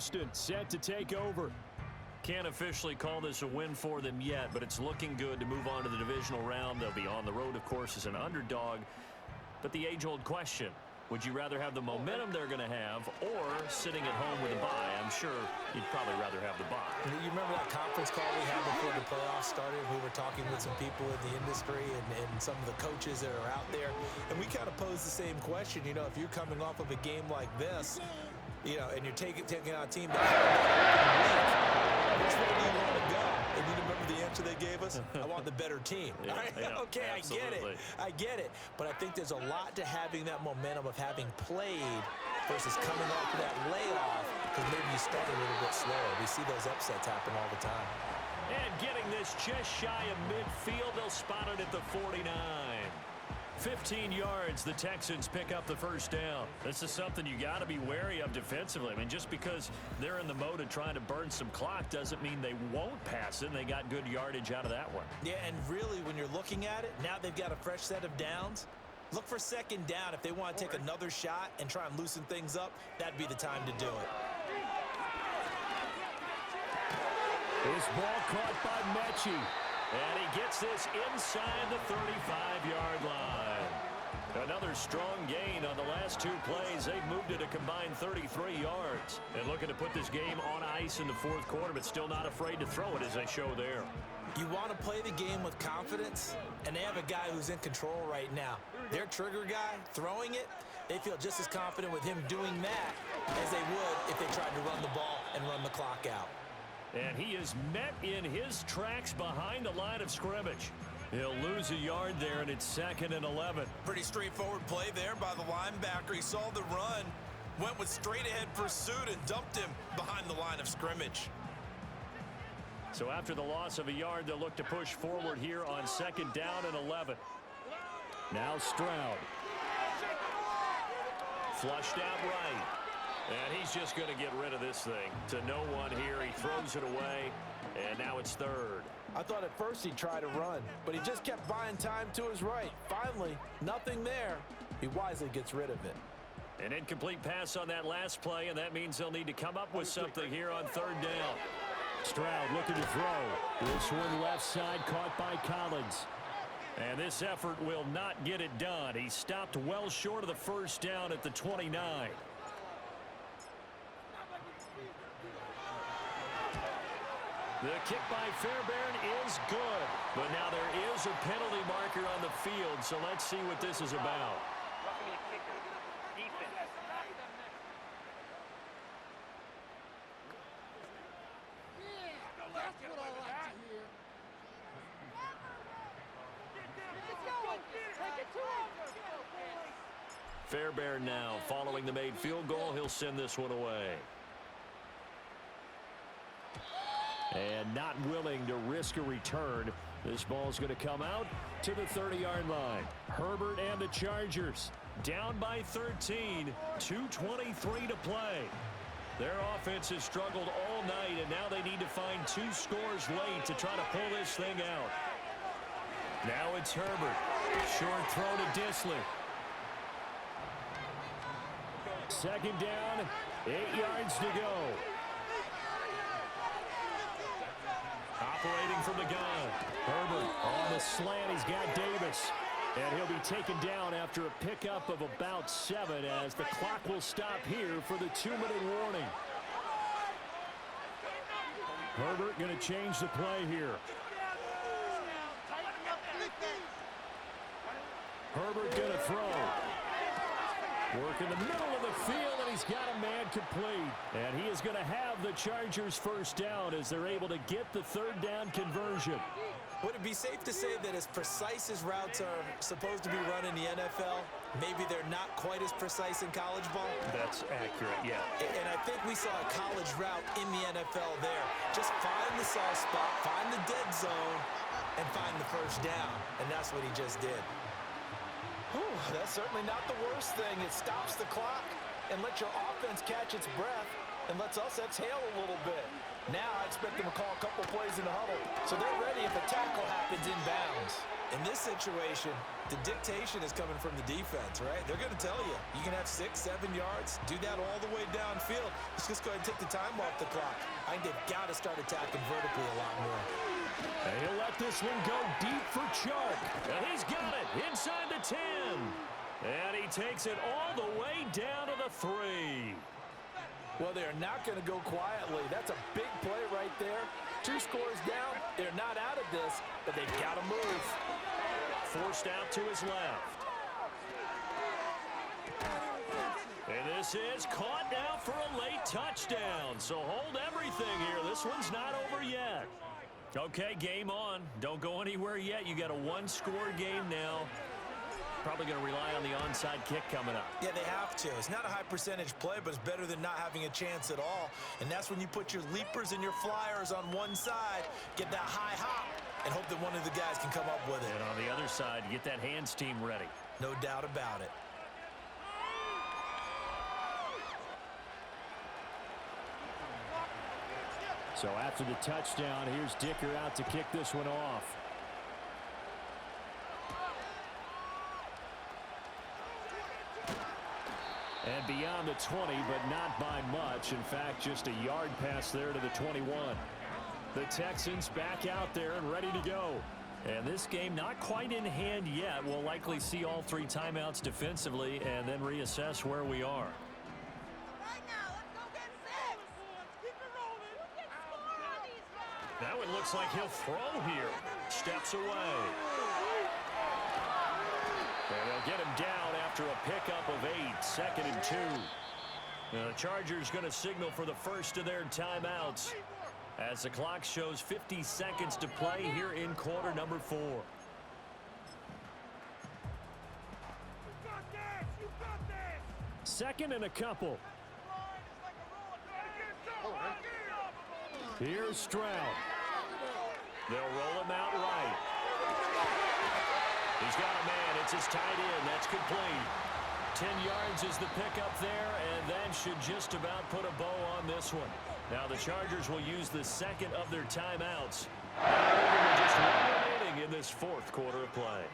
Houston set to take over. Can't officially call this a win for them yet, but it's looking good to move on to the divisional round. They'll be on the road, of course, as an underdog. But the age-old question, would you rather have the momentum they're going to have or sitting at home with a bye? I'm sure you'd probably rather have the bye. You remember that conference call we had before the playoffs started? We were talking with some people in the industry and some of the coaches that are out there, and we kind of posed the same question. You know, if you're coming off of a game like this, you know, and you're taking out a team that's which way do you want to go? And you remember the answer they gave us? I want the better team. Yeah, yeah, okay, absolutely. I get it. But I think there's a lot to having that momentum of having played versus coming off of that layoff because maybe you start a little bit slower. We see those upsets happen all the time. And getting this just shy of midfield, they'll spot it at the 49. 15 yards, the Texans pick up the first down. This is something you got to be wary of defensively. I mean, just because they're in the mode of trying to burn some clock doesn't mean they won't pass it, and they got good yardage out of that one. Yeah, and really, when you're looking at it, now they've got a fresh set of downs. Look for second down. If they want to take another shot and try and loosen things up, that'd be the time to do it. This ball caught by Mechie. And he gets this inside the 35-yard line. Another strong gain on the last two plays. They've moved it a combined 33 yards. And looking to put this game on ice in the fourth quarter, but still not afraid to throw it as they show there. You want to play the game with confidence, and they have a guy who's in control right now. Their trigger guy, throwing it, they feel just as confident with him doing that as they would if they tried to run the ball and run the clock out. And he is met in his tracks behind the line of scrimmage. He'll lose a yard there, and it's 2nd and 11. Pretty straightforward play there by the linebacker. He saw the run, went with straight-ahead pursuit, and dumped him behind the line of scrimmage. So after the loss of a yard, they'll look to push forward here on 2nd down and 11. Now Stroud. Flushed out right. And he's just going to get rid of this thing to no one here. He throws it away, and now it's 3rd. I thought at first he'd try to run, but he just kept buying time to his right. Finally, nothing there. He wisely gets rid of it. An incomplete pass on that last play, and that means they'll need to come up with something here on 3rd down. Stroud looking to throw. This one left side caught by Collins. And this effort will not get it done. He stopped well short of the first down at the 29. The kick by Fairbairn is good. But now there is a penalty marker on the field, so let's see what this is about. Fairbairn now following the made field goal. He'll send this one away. And not willing to risk a return. This ball's going to come out to the 30-yard line. Herbert and the Chargers down by 13. 2:23 to play. Their offense has struggled all night, and now they need to find 2 scores late to try to pull this thing out. Now it's Herbert. Short throw to Disley. 2nd down, 8 yards to go. Operating from the gun. Herbert on the slant. He's got Davis. And he'll be taken down after a pickup of about 7 as the clock will stop here for the 2-minute warning. Herbert going to change the play here. Herbert going to throw. Work in the middle of the field, and he's got a man complete. And he is going to have the Chargers first down as they're able to get the 3rd down conversion. Would it be safe to say that as precise as routes are supposed to be run in the NFL, maybe they're not quite as precise in college ball? That's accurate, yeah. And I think we saw a college route in the NFL there. Just find the soft spot, find the dead zone, and find the first down. And that's what he just did. Whew, that's certainly not the worst thing. It stops the clock and lets your offense catch its breath. and lets us exhale a little bit. Now I expect them to call a couple plays in the huddle, so they're ready if a tackle happens inbounds. In this situation, the dictation is coming from the defense, right? They're going to tell you, you can have 6, 7 yards, do that all the way downfield. Let's just go ahead and take the time off the clock. I think they've got to start attacking vertically a lot more. And he'll let this one go deep for Chark. And he's got it inside the 10. And he takes it all the way down to the 3. Well, they're not going to go quietly. That's a big play right there. 2 scores down. They're not out of this, but they've got to move. Forced out to his left. And this is caught now for a late touchdown. So hold everything here. This one's not over yet. Okay, game on. Don't go anywhere yet. You got a 1-score game now. Probably going to rely on the onside kick coming up. Yeah, they have to. It's not a high percentage play, but it's better than not having a chance at all. And that's when you put your leapers and your flyers on one side, get that high hop, and hope that one of the guys can come up with it. And on the other side, get that hands team ready. No doubt about it. So after the touchdown, here's Dicker out to kick this one off. And beyond the 20, but not by much. In fact, just a yard pass there to the 21. The Texans back out there and ready to go. And this game not quite in hand yet. We'll likely see all 3 timeouts defensively and then reassess where we are. That one looks like he'll throw here. Steps away. And they'll get him down after a pickup of 8, 2nd and 2. Now the Chargers going to signal for the first of their timeouts as the clock shows 50 seconds to play here in quarter number 4. Second and a couple. Here's Stroud. They'll roll him out right. He's got a man. It's his tight end. That's complete. 10 yards is the pickup there, and that should just about put a bow on this one. Now the Chargers will use the second of their timeouts. Now just 1 remaining in this 4th quarter of play.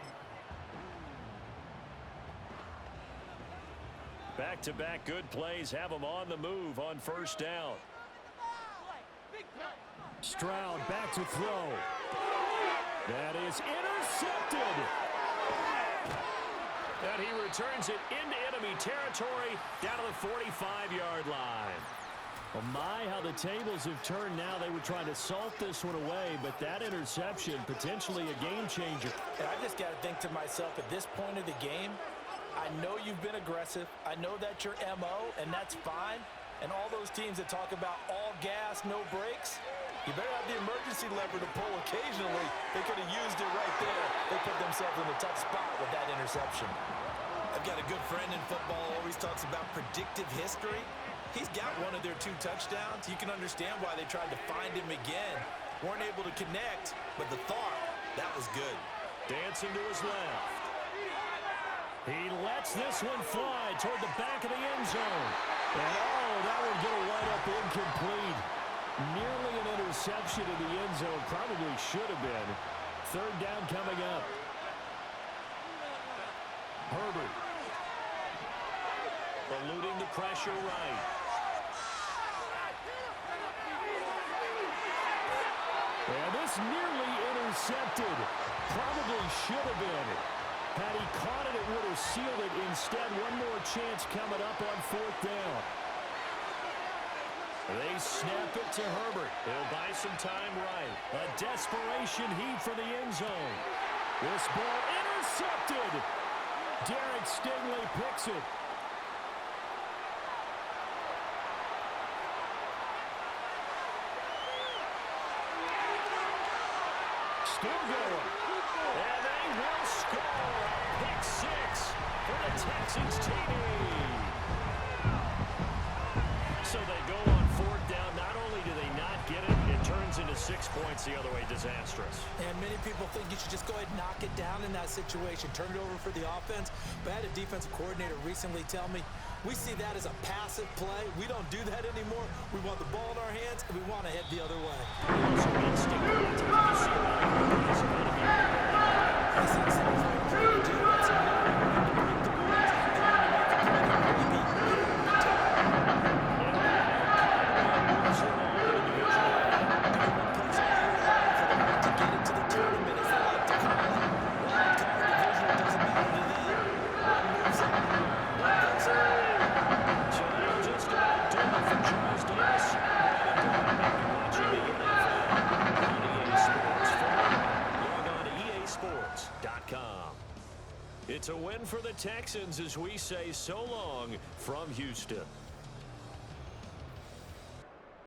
Back-to-back good plays have them on the move on first down. Stroud back to throw. That is intercepted. And he returns it into enemy territory down to the 45-yard line. Well, my, how the tables have turned now. They were trying to salt this one away, but that interception, potentially a game changer. And I just got to think to myself, at this point of the game, I know you've been aggressive. I know that's your MO, and that's fine. And all those teams that talk about all gas, no brakes, you better have the emergency lever to pull occasionally. They could have used it right there. They put themselves in a tough spot with that interception. I've got a good friend in football who always talks about predictive history. He's got one of their 2 touchdowns. You can understand why they tried to find him again. Weren't able to connect, but the thought, that was good. Dancing to his left. He lets this one fly toward the back of the end zone. And oh, that would get a right up incomplete. Nearly an interception in the end zone. Probably should have been. 3rd down coming up. Herbert. Eluding the pressure right. And this nearly intercepted. Probably should have been. Had he caught it, it would have sealed it. Instead, one more chance coming up on 4th down. They snap it to Herbert. He'll buy some time right. A desperation heave for the end zone. This ball intercepted. Derek Stingley picks it. Still going. And they will score. Pick 6 for the Texans team. So they go on 4th down. Not only do they not get it, it turns into 6 points the other way. Disastrous. And many people think you should just go ahead and knock it down in that situation. Turn it over for the offense. But I had a defensive coordinator recently tell me, We see that as a passive play. We don't do that anymore. We want the ball in our hands, and we want to head the other way. That's exactly what we're trying to do. That's break the rules and make a play to get into the tournament, as they like to call it. Wilcard division doesn't matter to them. One moves on, one goes on. Just about done for Charles Davis. Watching the NFL on EA Sports. Log on to EASports.com. It's a win for the Texans as we say so long from Houston.